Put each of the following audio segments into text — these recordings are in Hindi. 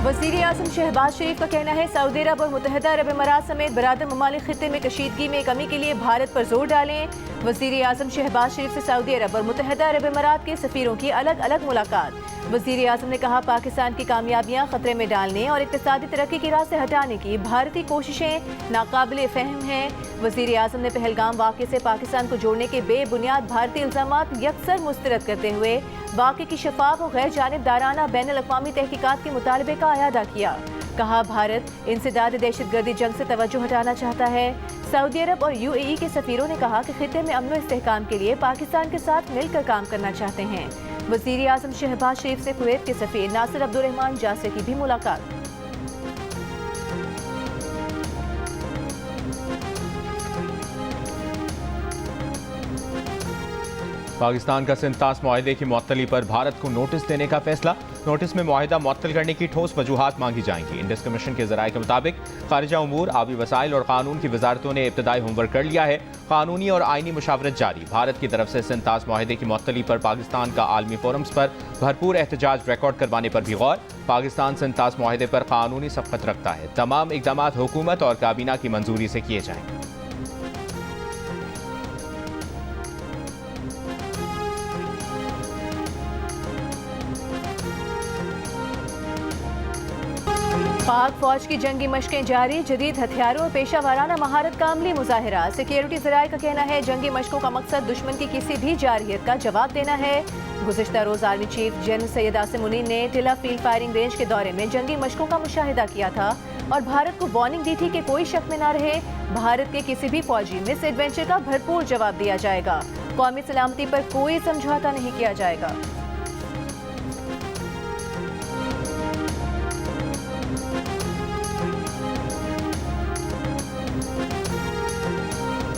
वज़ीर आज़म शहबाज शरीफ का कहना है सऊदी अरब और मुत्तहिदा अरब इमारात समेत बरादर ममालिक खित्ते में कशीदगी में कमी के लिए भारत पर जोर डालें। वज़ीर आज़म शहबाज शरीफ से सऊदी अरब और मुत्तहिदा अरब इमारात के सफ़ीरों की अलग अलग मुलाकात। वज़ीर आज़म ने कहा पाकिस्तान की कामयाबियाँ खतरे में डालने और इक़्तिसादी तरक्की की राह से हटाने की भारतीय कोशिशें नाकाबिले फ़हम हैं। वज़ीर आज़म ने पहलगाम वाक़े से पाकिस्तान को जोड़ने के बेबुनियाद भारतीय इल्ज़ामात यकसर मुस्तरद करते हुए वाक़े की शफाफ और गैर जानिबदाराना बैनुल-अक़वामी तहक़ीक़ात के मुतालबे का अयादा किया। कहा भारत इंसदाद दहशतगर्दी जंग से तवज्जो हटाना चाहता है। सऊदी अरब और UAE के सफ़ीरों ने कहा कि खित्ते में अमन व इस्तेहकाम के लिए पाकिस्तान के साथ मिलकर काम करना चाहते हैं। वज़ीर आज़म शहबाज शरीफ से कुवैत के सफ़ीर नासिर अब्दुर्रहमान जासिर की भी मुलाकात। पाकिस्तान का सिंतास मुआहदे की मुअत्तली पर भारत को नोटिस देने का फैसला। नोटिस में मुआहदा मुअत्तल करने की ठोस वजूहात मांगी जाएंगी। इंडस कमीशन के ज़राए के मुताबिक खारिजा उमूर, आबी वसाइल और कानून की वजारतों ने इब्तदाई होमवर्क कर लिया है। कानूनी और आइनी मुशावरत जारी। भारत की तरफ से सिंतास मुआहदे की मुअत्तली पर पाकिस्तान का आलमी फोरम्स पर भरपूर एहतजाज रिकॉर्ड करवाने पर भी गौर। पाकिस्तान सिंतास मुआहदे पर कानूनी सबकत रखता है। तमाम इक़दाम हुकूमत और काबीना की मंजूरी से किए जाएंगे। पाक फौज की जंगी मशकें जारी। जदीद हथियारों और पेशा वाराना महारत का अमली मुजाहिरा। सिक्योरिटी ज़राए का कहना है जंगी मशकों का मकसद दुश्मन की किसी भी जारहियत का जवाब देना है। गुज़िश्ता रोज़ army chief general Syed Asim Munir ने टिला फील्ड फायरिंग रेंज के दौरे में जंगी मशकों का मुशाहिदा किया था और भारत को वार्निंग दी थी कि कोई शक में न रहे, भारत के किसी भी फौजी मिस एडवेंचर का भरपूर जवाब दिया जाएगा। कौमी सलामती पर कोई समझौता नहीं किया जाएगा।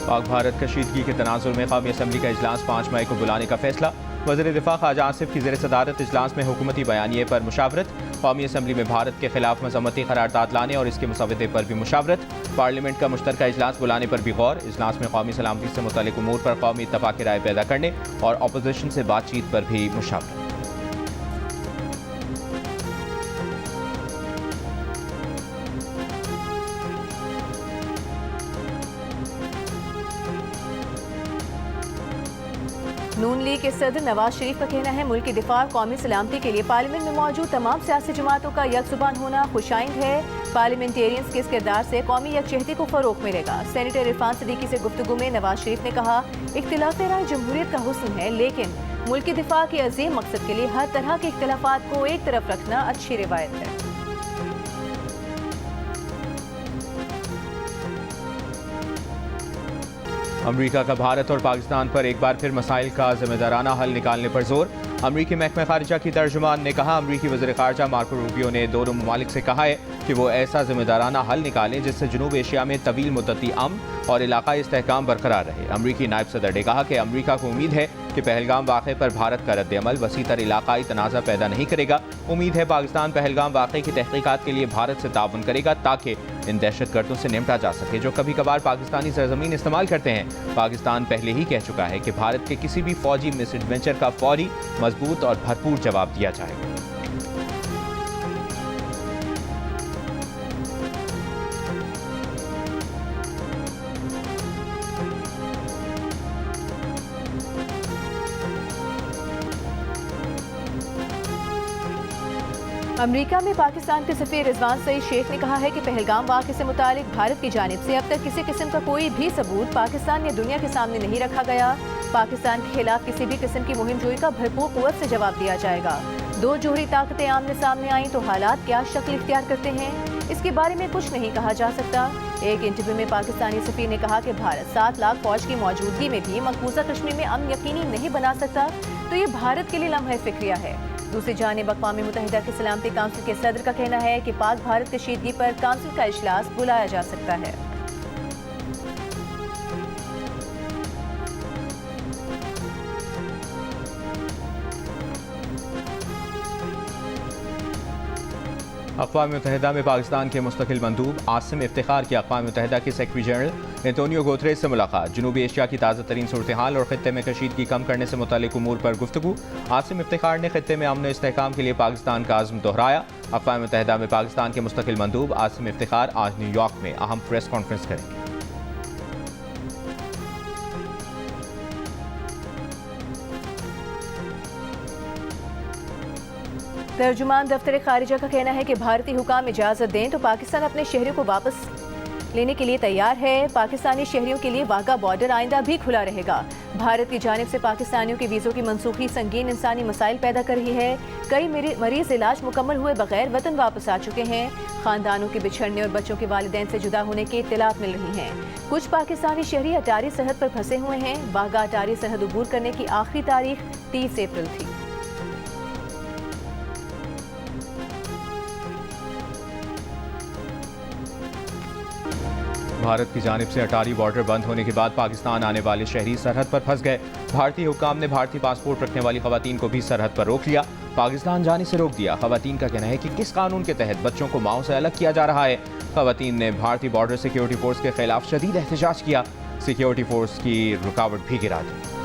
पाक भारत कशीदगी के तनाजुर में कौमी असम्बली का इजलास 5 मई को बुलाने का फैसला। वज़ीर दिफा ख्वाजा आसिफ की ज़ेर सदारत इजलास में हुकूमती बयानिए पर मुशावरत। कौमी असम्बली में भारत के खिलाफ मज़म्मती करारदाद लाने और इसके मुसवदे पर भी मुशावरत। पार्लियामेंट का मुश्तरका इजलास बुलाने पर भी गौर। इजलास में कौमी सलामती से मुतल्लिक़ उमूर पर कौमी इत्तफ़ाक़ राय पैदा करने और अपोजिशन से बातचीत पर भी मुशावरत। नून लीग के सदर नवाज शरीफ का कहना है मुल्क की दिफा और कौमी सलामती के लिए पार्लियामेंट में मौजूद तमाम सियासी जमातों का यकजुबान होना खुशाइंद है। पार्लियामेंटेरियंस के इस किरदार से कौमी यकजहती को फरोग मिलेगा। सेनेटर इरफान सदीकी से गुफ्तगू में नवाज शरीफ ने कहा इख्तिलाफ राय जमहूरियत का हुस्न है, लेकिन मुल्क की दिफा के अजीम मकसद के लिए हर तरह के इख्तिलाफात को एक तरफ रखना अच्छी रिवायत है। अमरीका का भारत और पाकिस्तान पर एक बार फिर मसाइल का जिम्मेदाराना हल निकालने पर जोर। अमरीकी महकमा खारिजा की तर्जुमान ने कहा अमरीकी वज़ीर ख़ारिजा मार्को रूबियो ने दोनों ममालिक से कहा है कि वो ऐसा जिम्मेदाराना हल निकालें जिससे जनूब एशिया में तवील मुद्दती अमन और इलाकाई इस्तेहकाम बरकरार रहे। अमरीकी नायब सदर ने कहा कि अमरीका को उम्मीद है कि पहलगाम वाक़े पर भारत का रद्द-ए-अमल वसीतर इलाकाई तनाज़ा पैदा नहीं करेगा। उम्मीद है पाकिस्तान पहलगाम वाक़े की तहक़ीक़ात के लिए भारत से ताउन करेगा ताकि इन दहशतगर्दों से निपटा जा सके जो कभी कभार पाकिस्तानी सरजमीन इस्तेमाल करते हैं। पाकिस्तान पहले ही कह चुका है कि भारत के किसी भी फौजी मिस एडवेंचर का फौरी, मजबूत और भरपूर जवाब दिया जाएगा। अमरीका में पाकिस्तान के सफ़ीर रिजवान सईद शेख ने कहा है कि पहलगाम वाक़े से मुतालिक भारत की जानिब से अब तक किसी किस्म का कोई भी सबूत पाकिस्तान या दुनिया के सामने नहीं रखा गया। पाकिस्तान के खिलाफ किसी भी किस्म की मुहिम जोई का भरपूर कुव्वत से जवाब दिया जाएगा। दो जोहरी ताकतें आमने सामने आईं तो हालात क्या शक्ल इख्तियार करते हैं, इसके बारे में कुछ नहीं कहा जा सकता। एक इंटरव्यू में पाकिस्तानी सफ़ीर ने कहा कि भारत 7 लाख फौज की मौजूदगी में भी मकबूजा कश्मीर में अमन यकीनी नहीं बना सकता, तो ये भारत के लिए लम्हा फ़िक्रिया है। दूसरी जानिब अक़वाम मुत्तहिदा की सलामती काउंसिल के सदर का कहना है कि पाक भारत कशीदगी पर काउंसिल का इजलास बुलाया जा सकता है। अक़वाम मुत्तहिदा में पाकिस्तान के मुस्तकिल मंदूब आसिम इफ्तिखार की अक़वाम मुत्तहिदा के सेक्रेटरी जनरल एंटोनियो गुतेरेस से मुलाकात। जनूबी एशिया की ताज़ा तरीन सूरत हाल और ख़ित्ते में कशीदगी कम करने से मुताल्लिक़ उमूर पर गुफ्तगू। आसिम इफ्तिखार ने ख़ित्ते में अमन व इस्तेहकाम के लिए पाकिस्तान का अज़्म दोहराया। अक़वाम मुत्तहिदा में पाकिस्तान के मुस्तकिल मंदूब आसिम इफ्तिखार आज न्यूयॉर्क में अहम प्रेस कॉन्फ्रेंस करेंगे। तर्जुमान दफ्तर खारिजा का कहना है कि भारतीय हुकाम इजाज़त दें तो पाकिस्तान अपने शहरियों को वापस लेने के लिए तैयार है। पाकिस्तानी शहरियों के लिए वाघा बॉर्डर आइंदा भी खुला रहेगा। भारत की जानिब से पाकिस्तानियों के वीज़ों की मनसूखी संगीन इंसानी मसाइल पैदा कर रही है। कई मरीज इलाज मुकम्मल हुए बगैर वतन वापस आ चुके हैं। खानदानों के बिछड़ने और बच्चों के वालिदैन से जुदा होने की इत्तलात मिल रही हैं। कुछ पाकिस्तानी शहरी अटारी सरहद पर फंसे हुए हैं। वाघा अटारी सरहद अबूर करने की आखिरी तारीख 30 अप्रैल थी। भारत की जानिब से अटारी बॉर्डर बंद होने के बाद पाकिस्तान आने वाले शहरी सरहद पर फंस गए। भारतीय हुक्काम ने भारतीय पासपोर्ट रखने वाली खवातीन को भी सरहद पर रोक लिया, पाकिस्तान जाने से रोक दिया। खवातीन का कहना है कि किस कानून के तहत बच्चों को माओ से अलग किया जा रहा है। खवातीन ने भारतीय बॉर्डर सिक्योरिटी फोर्स के खिलाफ शदीद एहतजाज किया, सिक्योरिटी फोर्स की रुकावट भी गिरा दी।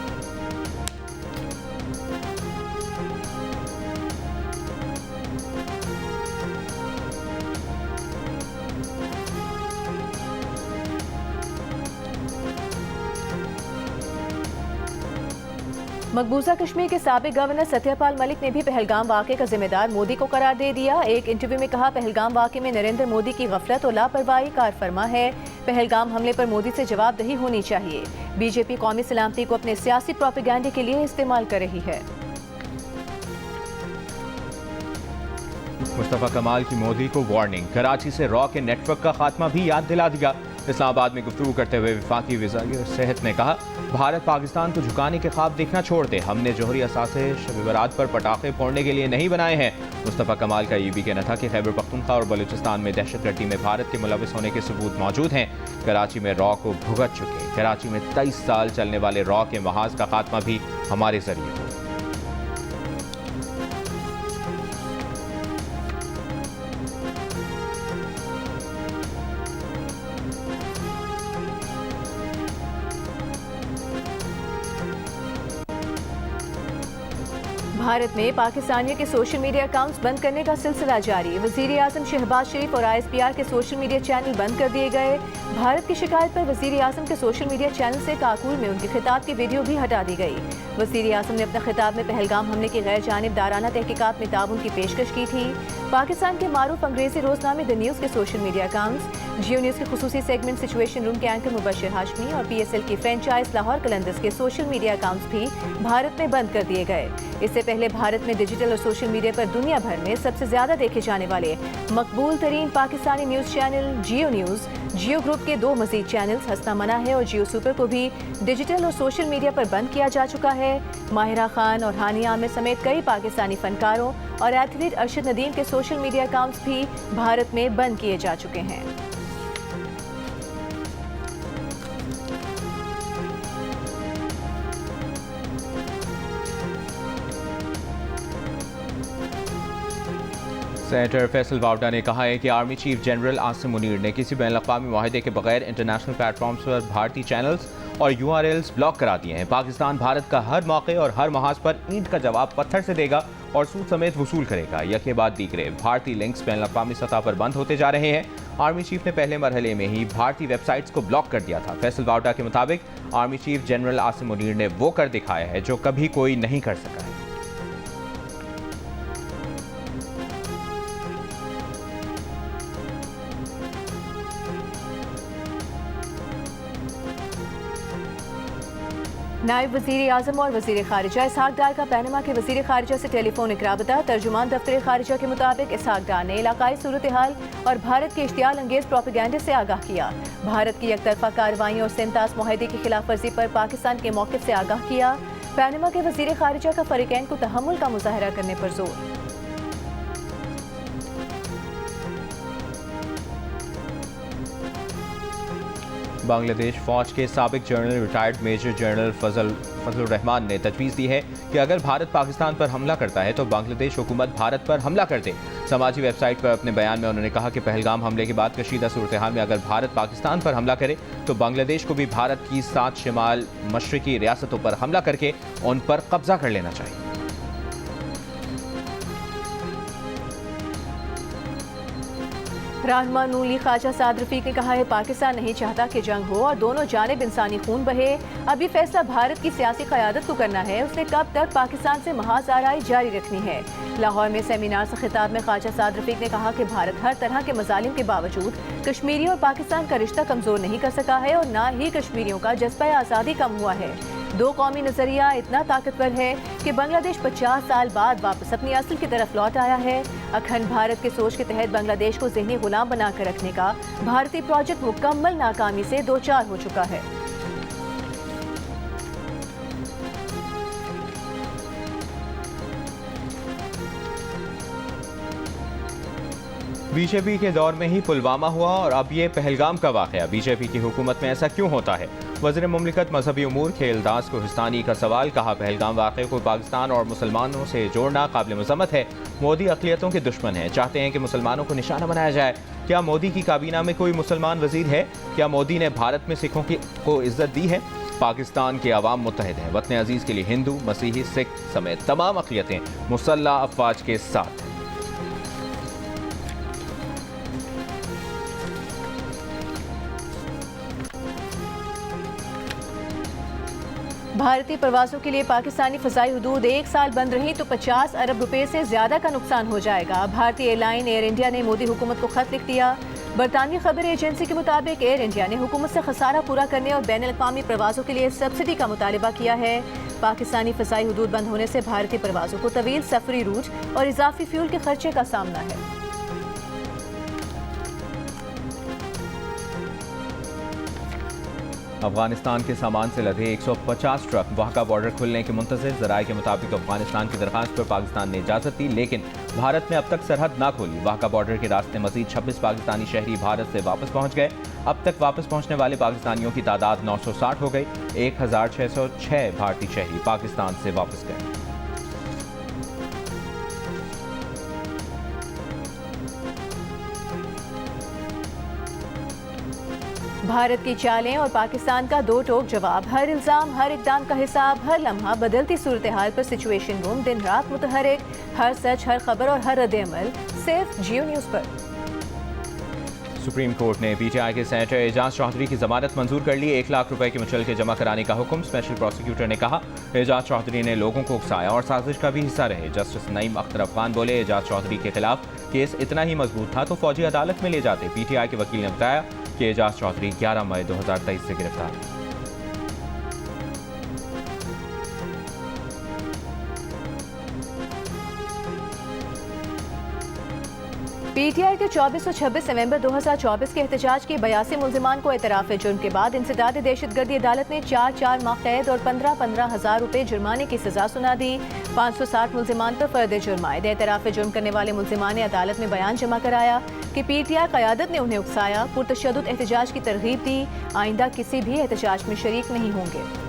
मकबूजा कश्मीर के साबिक गवर्नर सत्यपाल मलिक ने भी पहलगाम वाक़े का जिम्मेदार मोदी को करार दे दिया। एक इंटरव्यू में कहा, पहलगाम वाक़े में नरेंद्र मोदी की गफलत और लापरवाही कारफरमा है। पहलगाम हमले पर मोदी से जवाबदेही होनी चाहिए। बीजेपी कौमी सलामती को अपने सियासी प्रोपेगेंडे के लिए इस्तेमाल कर रही है। मुस्तफा कमाल की मोदी को वार्निंग, कराची से रॉ के नेटवर्क का खात्मा भी याद दिला दिया। इस्लामाबाद में गुफ्तगू करते हुए वफाकी वज़ीर सेहत ने कहा, भारत पाकिस्तान को झुकाने के ख्वाब देखना छोड़ दे। हमने जोहरी असासे शब बरात पर पटाखे फोड़ने के लिए नहीं बनाए हैं। मुस्तफा कमाल का ये भी कहना था कि खैबर पख्तूनख्वा और बलूचिस्तान में दहशतगर्दी में भारत के मुलविस होने के सबूत मौजूद हैं। कराची में रॉ को भुगत चुके। कराची में 23 साल चलने वाले रॉ के महाज का खात्मा भी हमारे जरिए हो। भारत में पाकिस्तानियों के सोशल मीडिया अकाउंट्स बंद करने का सिलसिला जारी। वज़ीर आज़म शहबाज शरीफ और ISPR के सोशल मीडिया चैनल बंद कर दिए गए। भारत की शिकायत पर वज़ीर आज़म के सोशल मीडिया चैनल से काकूल में उनके खिताब की वीडियो भी हटा दी गई। वज़ीर आज़म ने अपने खिताब में पहलगाम हमले की गैर जानिबदाराना तहकीकात में ताउन की पेशकश की थी। पाकिस्तान के मारूफ अंग्रेजी रोजनामे द न्यूज़ के सोशल मीडिया अकाउंट्स, जियो न्यूज़ के खुसूसी सेगमेंट सिचुएशन रूम के एंकर मुबशर हाशमी और PSL की फ्रेंचाइज लाहौर कलंदर्स के सोशल मीडिया अकाउंट्स भी भारत में बंद कर दिए गए। इससे पहले भारत में डिजिटल और सोशल मीडिया पर दुनिया भर में सबसे ज्यादा देखे जाने वाले मकबूल तरीन पाकिस्तानी न्यूज़ चैनल जियो न्यूज़, जियो ग्रुप के 2 मजीद चैनल्स हस्ना मना है और जियो सुपर को भी डिजिटल और सोशल मीडिया पर बंद किया जा चुका है। माहिरा खान और हानिया आमिर समेत कई पाकिस्तानी फनकारों और एथलीट अरशद नदीम के सोशल मीडिया अकाउंट्स भी भारत में बंद किए जा चुके हैं। सेनेटर फैसल वावडा ने कहा है कि army chief general Asim Munir ने किसी बैन अक़वामी मुआहदे के बगैर इंटरनेशनल प्लेटफॉर्म्स पर भारतीय चैनल्स और URLs ब्लॉक करा दिए हैं। पाकिस्तान भारत का हर मौके और हर महाज पर ईंट का जवाब पत्थर से देगा और सूद समेत वसूल करेगा। यके बाद दीगरे भारतीय लिंक्स बैन अक़वामी सतह पर बंद होते जा रहे हैं। आर्मी चीफ ने पहले मरहले में ही भारतीय वेबसाइट्स को ब्लॉक कर दिया था। फैसल वावडा के मुताबिक army chief general Asim Munir ने वो कर दिखाया है जो कभी कोई नहीं कर सका है। नायब वज़ीर आज़म और वज़ीर खारिजा इसहाक डार का पैनमा के वज़ीर खारिजा से टेलीफोनिक राबता। तर्जुमान दफ्तर खारिजा के मुताबिक इसहाक डार ने इलाकाई सूरत हाल और भारत के इश्तियाल अंगेज प्रोपेगेंडे से आगाह किया। भारत की एकतरफा कार्रवाई और सेंतास मुआहदे की खिलाफ वर्जी पर पाकिस्तान के मौक़िफ़ से आगाह किया। पैनमा के वज़ीर खारिजा का फ़रीक़ैन को तहम्मुल का मुज़ाहरा करने पर जोर। बांग्लादेश फौज के साबिक जनरल रिटायर्ड मेजर जनरल फजल फजलुर रहमान ने तजवीज़ दी है कि अगर भारत पाकिस्तान पर हमला करता है तो बांग्लादेश हुकूमत भारत पर हमला कर दे। समाजी वेबसाइट पर अपने बयान में उन्होंने कहा कि पहलगाम हमले के बाद कशीदा सूरत हाल में अगर भारत पाकिस्तान पर हमला करे तो बांग्लादेश को भी भारत की 7 शिमाल मशरकी रियासतों पर हमला करके उन पर कब्जा कर लेना चाहिए। रहनुमा नून लीग ख्वाजा साद रफीक ने कहा है पाकिस्तान नहीं चाहता कि जंग हो और दोनों जानिब इंसानी खून बहे। अब ये फैसला भारत की सियासी क़यादत को करना है, उसने कब तक पाकिस्तान से महाज आराई जारी रखनी है। लाहौर में सेमिनार से खिताब में ख्वाजा साद रफीक ने कहा कि भारत हर तरह के मजालिम के बावजूद कश्मीरियों और पाकिस्तान का रिश्ता कमज़ोर नहीं कर सका है और न ही कश्मीरियों का जज्बा आज़ादी कम हुआ है। दो कौमी नजरिया इतना ताकतवर है कि बांग्लादेश 50 साल बाद वापस अपनी असल की तरफ लौट आया है। अखंड भारत के सोच के तहत बांग्लादेश को ज़हनी गुलाम बनाकर रखने का भारतीय प्रोजेक्ट मुकम्मल नाकामी से दो चार हो चुका है। बीजेपी के दौर में ही पुलवामा हुआ और अब ये पहलगाम का वाक़या। बीजेपी की हुकूमत में ऐसा क्यों होता है? वज़ीर मुमलिकत मजहबी उमूर खेलदास को हिस्तानी का सवाल। कहा पहलगाम वाक़े को पाकिस्तान और मुसलमानों से जोड़ना काबिल मज़म्मत है। मोदी अक़लियतों के दुश्मन है, चाहते हैं कि मुसलमानों को निशाना बनाया जाए। क्या मोदी की काबीना में कोई मुसलमान वज़ीर है? क्या मोदी ने भारत में सिखों को इज्जत दी है? पाकिस्तान के अवाम मुत्तहिद हैं। वतन अजीज़ के लिए हिंदू, मसीही, सिख समेत तमाम अक़लियतें मुसल्लह अफ़वाज के साथ। भारतीय प्रवासों के लिए पाकिस्तानी फ़ज़ाई हुदूद 1 साल बंद रही तो 50 अरब रुपए से ज़्यादा का नुकसान हो जाएगा। भारतीय एयरलाइन एयर इंडिया ने मोदी हुकूमत को खत लिख दिया। बरतानवी खबर एजेंसी के मुताबिक एयर इंडिया ने हुकूमत से खसारा पूरा करने और बैन अल-अक़वामी प्रवासों के लिए सब्सिडी का मुतालबा किया है। पाकिस्तानी फ़ज़ाई हुदूद बंद होने से भारतीय प्रवासों को तवील सफरी रूट और इजाफी फ्यूल के खर्चे का सामना है। अफगानिस्तान के सामान से लदे 150 ट्रक वाहका बॉर्डर खुलने के मुंतज़िर। ज़राए के मुताबिक अफगानिस्तान की दरख्वास्त पर पाकिस्तान ने इजाज़त दी, लेकिन भारत ने अब तक सरहद ना खोली। वाहका बॉर्डर के रास्ते मजीद 26 पाकिस्तानी शहरी भारत से वापस पहुँच गए। अब तक वापस पहुँचने वाले पाकिस्तानियों की तादाद 960 हो गई। 1606 भारतीय शहरी पाकिस्तान से वापस गए। भारत की चालें और पाकिस्तान का दो टोक जवाब। हर इल्ज़ाम, हर इक़दाम का हिसाब, हर लम्हा बदलती सूरत हाल पर सिचुएशन रूम दिन रात मुतहरिक। हर सच, हर खबर और हर रद्द-ए-अमल सिर्फ जियो न्यूज़ पर। सुप्रीम कोर्ट ने पीटीआई के सेनेटर एजाज चौधरी की जमानत मंजूर कर ली। 1 लाख रुपए की मुचलके जमा कराने का हुक्म। स्पेशल प्रोसिक्यूटर ने कहा एजाज चौधरी ने लोगों को उकसाया और साजिश का भी हिस्सा रहे। जस्टिस नईम अख्तर अफगान बोले एजाज चौधरी के खिलाफ केस इतना ही मजबूत था तो फौजी अदालत में ले जाते। पीटीआई के वकील ने बताया कि एजाज चौधरी 11 मई 2023 से गिरफ्तार। पीटीआई के 24 और 26 नवंबर 2024 के एहतजाज के 82 मुल्जिमान को एतराफ़ जुर्म के बाद इंसदाद दहशतगर्दी अदालत ने 4 माह कैद और 15 हज़ार रुपए जुर्माने की सजा सुना दी। 560 मुल्जिमान पर फर्द जुर्म आयद। एतराफ़ जुर्म करने वाले मुल्जिमान ने अदालत में बयान जमा कराया कि पीटीआई क़यादत ने उन्हें उकसाया, पुरतशद्दुद एहतजाज की तरगीब दी, आइंदा किसी भी एहतजाज में शरीक नहीं होंगे।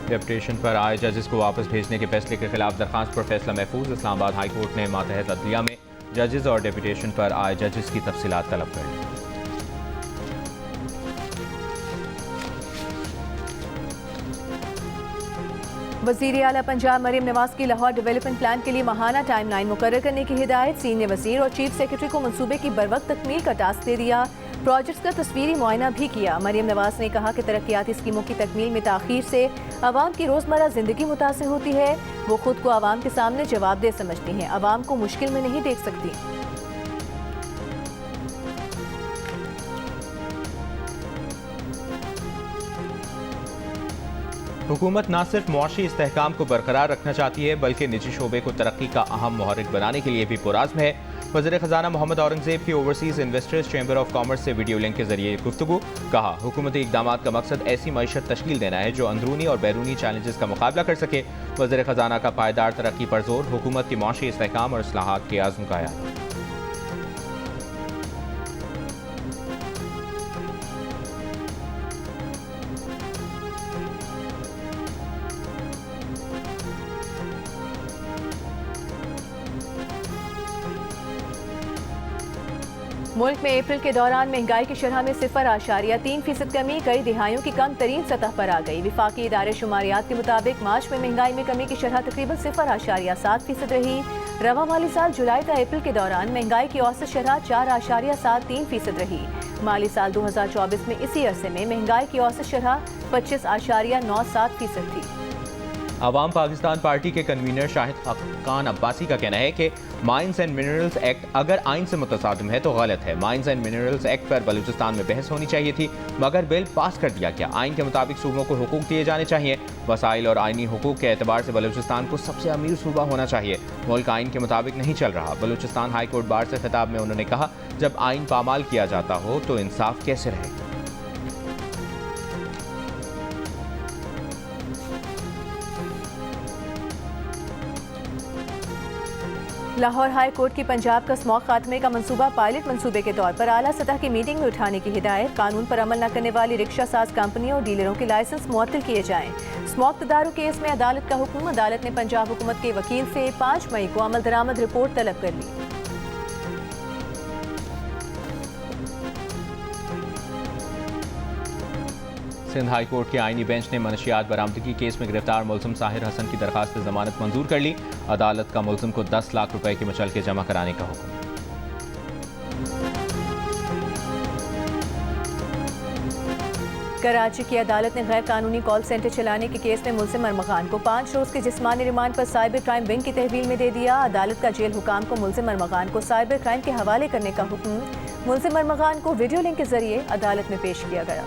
डेपुटेशन पर आए जजेस को वापस भेजने के फैसले के खिलाफ दरखास्त पर फैसला महफूज। इस्लामाबाद हाई कोर्ट ने मातहत अदलिया में जजेस और डेपुटेशन पर आए जजेस की तफसीलात तलब कर ली। वज़ीर आला पंजाब मरीम नवाज की लाहौर डेवलपमेंट प्लान के लिए माहाना टाइम लाइन मुकर्रर करने की हिदायत। सीनियर वज़ीर और चीफ सेक्रेटरी को मंसूबे की बरवक्त तकमील का टास्क दे दिया। प्रोजेक्ट्स का तस्वीरी मुआयना भी किया। मरीम नवाज ने कहा कि तरक्याती स्कीमों की तकमील में ताख़ीर से आवाम की रोज़मर्रा ज़िंदगी मुतासिर होती है। वो खुद को आवाम के सामने जवाबदेह समझती हैं, आवाम को मुश्किल में नहीं देख सकती। हुकूमत न सिर्फ मुआशी इस्तेहकाम को बरकरार रखना चाहती है बल्कि निजी शोबे को तरक्की का अहम मुहर्रिक बनाने के लिए भी पुरज़्म है। वज़ीर ख़जाना मोहम्मद औरंगज़ेब की overseas investors chamber of commerce से वीडियो लिंक के जरिए गुफ्तगू। कहा हुकूमती इक़दाम का मकसद ऐसी मईशत तश्कील देना है जो अंदरूनी और बैरूनी चैलेंजेस का मुकाबला कर सके। वज़ीर ख़जाना का पायदार तरक्की पर जोर। हुकूमत की मुआशी इस्तेहकाम और इस्लाहात के आज़म का याद। मुल्क में अप्रैल के दौरान महंगाई की शरह में 0.3% कमी कई दिहाइयों की कम तरीन सतह पर आ गई। विफाकी इदारे शुमारियात के मुताबिक मार्च में महंगाई में कमी की शरह तकरीबन 0.7% रही। रवा माली साल जुलाई से अप्रैल के दौरान महंगाई की औसत शरह 4.73% रही। माली साल 2024 में इसी अरसे में महंगाई की औसत शरह 25.97% थी। अवाम पाकिस्तान पार्टी के कन्वीनर शाहिद खान अब्बासी का कहना है कि माइंस एंड मिनरल्स एक्ट अगर आइन से मुतसादिम है तो गलत है। माइंस एंड मिनरल्स एक्ट पर बलूचिस्तान में बहस होनी चाहिए थी, मगर बिल पास कर दिया गया। आइन के मुताबिक सूबों को हुकूक दिए जाने चाहिए। वसाइल और आइनी हुकूक के एतबार से बलूचिस्तान को सबसे अमीर सूबा होना चाहिए। मुल्क आइन के मुताबिक नहीं चल रहा। बलूचिस्तान हाई कोर्ट बार से खिताब में उन्होंने कहा, जब आइन पामाल किया जाता हो तो इंसाफ कैसे रहेगा। लाहौर हाई कोर्ट की पंजाब का स्मॉक खात्मे का मंसूबा पायलट मंसूबे के तौर पर आला सतह की मीटिंग में उठाने की हिदायत। कानून पर अमल न करने वाली रिक्शा साज कंपनियों और डीलरों के लाइसेंस मुअत्तल किए जाएं। स्मॉक तदारुक केस में अदालत का हुक्म। अदालत ने पंजाब हुकूमत के वकील से 5 मई को अमल दरामद रिपोर्ट तलब कर ली। सिंध हाई कोर्ट के आईनी बेंच ने मनशियात बरामदगी केस में गिरफ्तार मुल्जिम साहिर हसन की दरखास्त जमानत मंजूर कर ली। अदालत का मुल्जिम को 10 लाख रुपए की मुचलके जमा कराने का हुक्म। कराची की अदालत ने गैर कानूनी कॉल सेंटर चलाने के केस में मुल्जिम अरमगान को 5 रोज के जिस्मानी रिमांड पर साइबर क्राइम विंग की तहवील में दे दिया। अदालत का जेल हुकाम को मुल्जिम अरमगान को साइबर क्राइम के हवाले करने का हुक्म। मुल्जिम अरमगान को वीडियो लिंक के जरिए अदालत में पेश किया गया।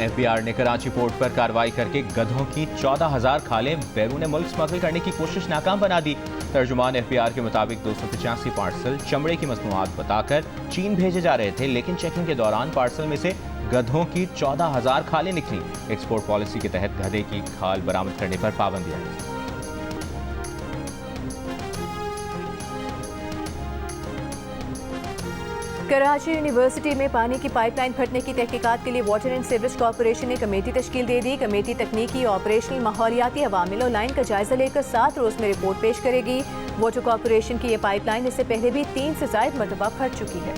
FBI ने कराची पोर्ट पर कार्रवाई करके गधों की 14,000 खालें बैरून मुल्क स्मगल करने की कोशिश नाकाम बना दी। तर्जुमान FBI के मुताबिक 285 पार्सल चमड़े की मसनूआत बताकर चीन भेजे जा रहे थे, लेकिन चेकिंग के दौरान पार्सल में से गधों की 14,000 खालें निकली। एक्सपोर्ट पॉलिसी के तहत गधे की खाल बरामद करने पर पाबंदी आई। कराची यूनिवर्सिटी में पानी की पाइपलाइन फटने की तहकीकात के लिए वाटर एंड सीवरेज कॉरपोरेशन ने कमेटी तश्कील दे दी। कमेटी तकनीकी, ऑपरेशनल, माहौलियाती अवामिल और लाइन का जायजा लेकर 7 रोज में रिपोर्ट पेश करेगी। वाटर कॉरपोरेशन की ये पाइपलाइन इससे पहले भी 3 से ज़ायद मरतबा फट चुकी है।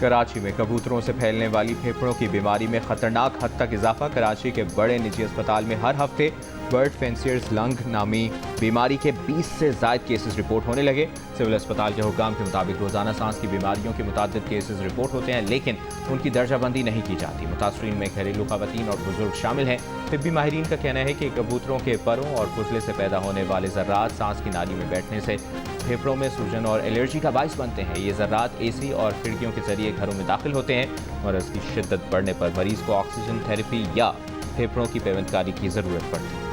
कराची में कबूतरों से फैलने वाली फेफड़ों की बीमारी में खतरनाक हद तक इजाफा। कराची के बड़े निजी अस्पताल में हर हफ्ते बर्ड फेंसियर्स लंग नामी बीमारी के 20 से ज़ायद केसेस रिपोर्ट होने लगे। सिविल अस्पताल के हुक्काम के मुताबिक रोज़ाना सांस की बीमारियों के मुतादिद केसेस रिपोर्ट होते हैं, लेकिन उनकी दर्जाबंदी नहीं की जाती। मुतासरीन में घरेलू ख़वातीन और बुजुर्ग शामिल हैं। तिब्बी माहिरीन का कहना है कि कबूतरों के परों और फुसले से पैदा होने वाले ज़र्रात सांस की नाली में बैठने से फेफड़ों में सूजन और एलर्जी का बाइस बनते हैं। ये ज़र्रात AC और खिड़कियों के जरिए घरों में दाखिल होते हैं और इसकी शिद्दत बढ़ने पर मरीज़ को ऑक्सीजन थेरेपी या फेफड़ों की पेवंदकारी की ज़रूरत पड़ती है।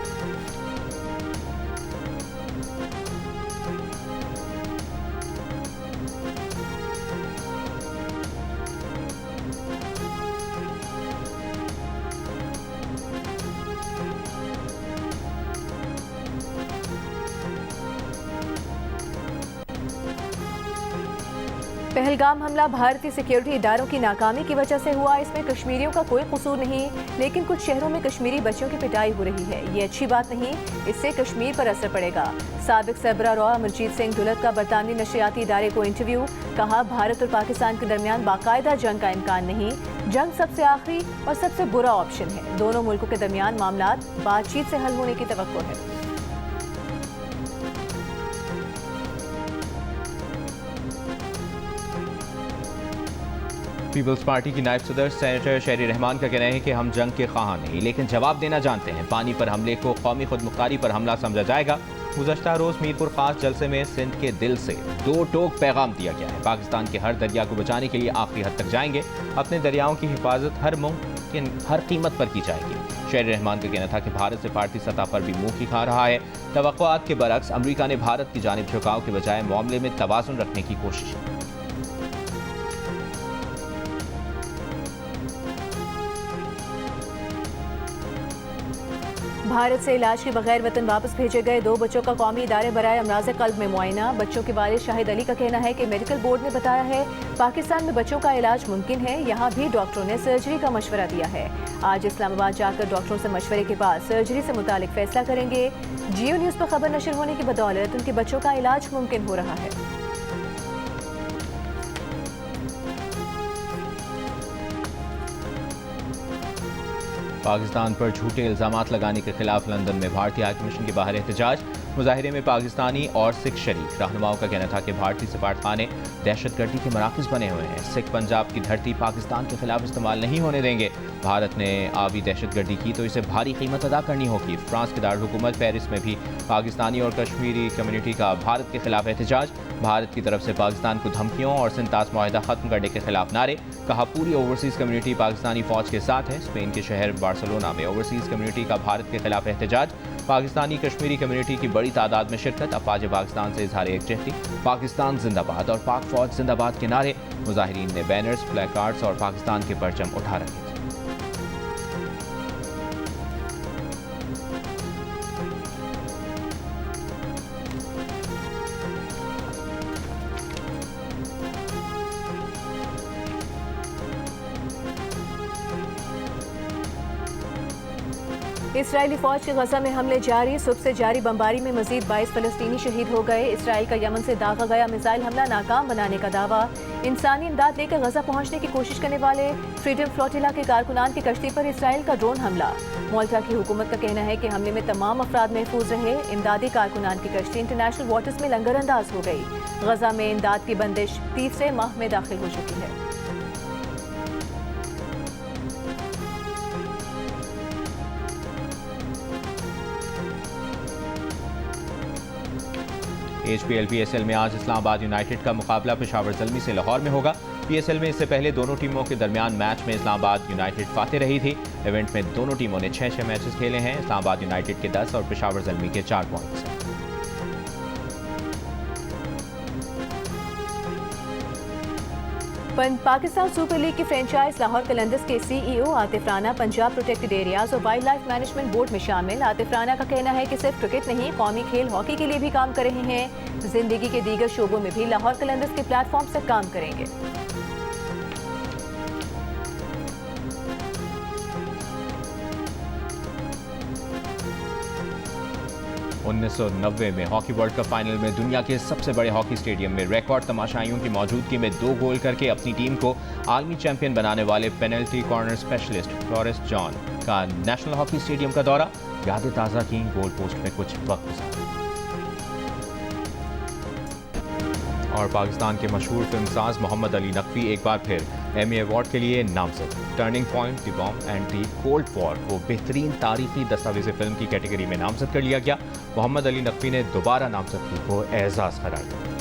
पहलगाम हमला भारतीय सिक्योरिटी इदारों की नाकामी की वजह से हुआ। इसमें कश्मीरियों का कोई कसूर नहीं, लेकिन कुछ शहरों में कश्मीरी बच्चों की पिटाई हो रही है। ये अच्छी बात नहीं, इससे कश्मीर पर असर पड़ेगा। साबिक सरबराह रॉ अमरजीत सिंह दुलत का बरतानवी नशरियाती इदारे को इंटरव्यू। कहा, भारत और पाकिस्तान के दरमियान बाकायदा जंग का इम्कान नहीं। जंग सबसे आखिरी और सबसे बुरा ऑप्शन है। दोनों मुल्कों के दरमियान मामलात बातचीत से हल होने की तवक्को है। पीपल्स पार्टी की नायब सदर सेनेटर शहरी रहमान का कहना है कि हम जंग के ख्वाहां नहीं, लेकिन जवाब देना जानते हैं। पानी पर हमले को कौमी खुदमुख्तारी पर हमला समझा जाएगा। गुज़श्ता रोज़ मीरपुर खास जलसे में सिंध के दिल से 2 टोक पैगाम दिया गया है। पाकिस्तान के हर दरिया को बचाने के लिए आखिरी हद तक जाएंगे। अपने दरियाओं की हिफाजत हर मुमकिन हर कीमत पर की जाएगी। शहरी रहमान का कहना था कि भारत से भारतीय सतह पर भी मुंह की खा रहा है। तवक्कुआत के बरक्स अमरीका ने भारत की जानिब झुकाव के बजाय मामले में तवाज़ुन रखने की कोशिश की। भारत से इलाज के बगैर वतन वापस भेजे गए 2 बच्चों का कौमी इदारे बराए अमराज कल्ब में मुआयना। बच्चों के वालिद शाहिद अली का कहना है कि मेडिकल बोर्ड ने बताया है पाकिस्तान में बच्चों का इलाज मुमकिन है। यहाँ भी डॉक्टरों ने सर्जरी का मशवरा दिया है। आज इस्लामाबाद जाकर डॉक्टरों से मशवरे के बाद सर्जरी से मुतालिक फैसला करेंगे। जियो न्यूज़ पर खबर नशर होने की बदौलत उनके बच्चों का इलाज मुमकिन हो रहा है। पाकिस्तान पर झूठे इल्जामात लगाने के खिलाफ लंदन में भारतीय हाई कमीशन के बाहर एहतजाज। मुजाहिरे में पाकिस्तानी और सिख शरीक रहनुमाओं का कहना था कि भारतीय सफारतखाने दहशतगर्दी के मराकज़ बने हुए हैं। सिख पंजाब की धरती पाकिस्तान के खिलाफ इस्तेमाल नहीं होने देंगे। भारत ने आबी दहशतगर्दी की तो इसे भारी कीमत अदा करनी होगी। फ्रांस के दारुल पेरिस में भी पाकिस्तानी और कश्मीरी कम्युनिटी का भारत के खिलाफ एहतजाज। भारत की तरफ से पाकिस्तान को धमकियों और सिंतास मुआहदा खत्म करने के खिलाफ नारे। कहा पूरी ओवरसीज़ कम्युनिटी पाकिस्तानी फौज के साथ है। स्पेन के शहर बार्सिलोना में ओवरसीज़ कम्युनिटी का भारत के खिलाफ एहतजाज। पाकिस्तानी कश्मीरी कम्युनिटी की बड़ी तादाद में शिरकत। अफवाज पाकिस्तान से इजहार यकजहती, पाकिस्तान जिंदाबाद और पाक फौज जिंदाबाद के नारे। मुजाहिरीन ने बैनर्स, प्लेकार्ड्स और पाकिस्तान के परचम उठा रखे थे। इसराइली फौज के गजा में हमले जारी। सुबह से जारी बमबारी में मजीद 22 फलस्तीनी शहीद हो गए। इसराइल का यमन से दागा गया मिसाइल हमला नाकाम बनाने का दावा। इंसानी इमदाद लेकर गजा पहुंचने की कोशिश करने वाले फ्रीडम फ्लोटिला के कारकुनान की कश्ती पर इसराइल का ड्रोन हमला। मोल्टा की हुकूमत का कहना है कि हमले में तमाम अफराद महफूज रहे। इमदादी कारकुनान की कश्ती इंटरनेशनल वाटर्स में लंगर अंदाज हो गई। गजा में इमदाद की बंदिश तीसरे माह में दाखिल हो चुकी है। HPL PSL में आज इस्लामाबाद यूनाइटेड का मुकाबला पेशावर ज़ल्मी से लाहौर में होगा। PSL में इससे पहले दोनों टीमों के दरमियान मैच में इस्लामाबाद यूनाइटेड फाते रही थी। इवेंट में दोनों टीमों ने 6 मैचेस खेले हैं। इस्लामाबाद यूनाइटेड के 10 और पेशावर ज़ल्मी के 4 पॉइंट्स हैं। पाकिस्तान सुपर लीग की फ्रेंचाइज लाहौर कलंदर्स के CEO Atif Rana Punjab protected areas और वाइल्ड लाइफ मैनेजमेंट बोर्ड में शामिल। आतिफ राना का कहना है कि सिर्फ क्रिकेट नहीं, कौमी खेल हॉकी के लिए भी काम कर रहे हैं। जिंदगी के दीगर शोबों में भी लाहौर कलंदर्स के प्लेटफॉर्म से काम करेंगे। 1990 में हॉकी वर्ल्ड कप फाइनल में दुनिया के सबसे बड़े हॉकी स्टेडियम में रिकॉर्ड तमाशाइयों की मौजूदगी में 2 गोल करके अपनी टीम को आलमी चैंपियन बनाने वाले penalty corner specialist Florence John का नेशनल हॉकी स्टेडियम का दौरा। यादें ताज़ा की, गोल पोस्ट में कुछ वक्त गुजारा। और पाकिस्तान के मशहूर फिल्मसाज मोहम्मद अली नकवी एक बार फिर एमी अवार्ड के लिए नामजद। Turning point, the bomb and the cold war को बेहतरीन तारीखी दस्तावेज़ फिल्म की कैटेगरी में नामजद कर लिया गया। मोहम्मद अली नकवी ने दोबारा नामजदगी को एजाज़ करार दिया।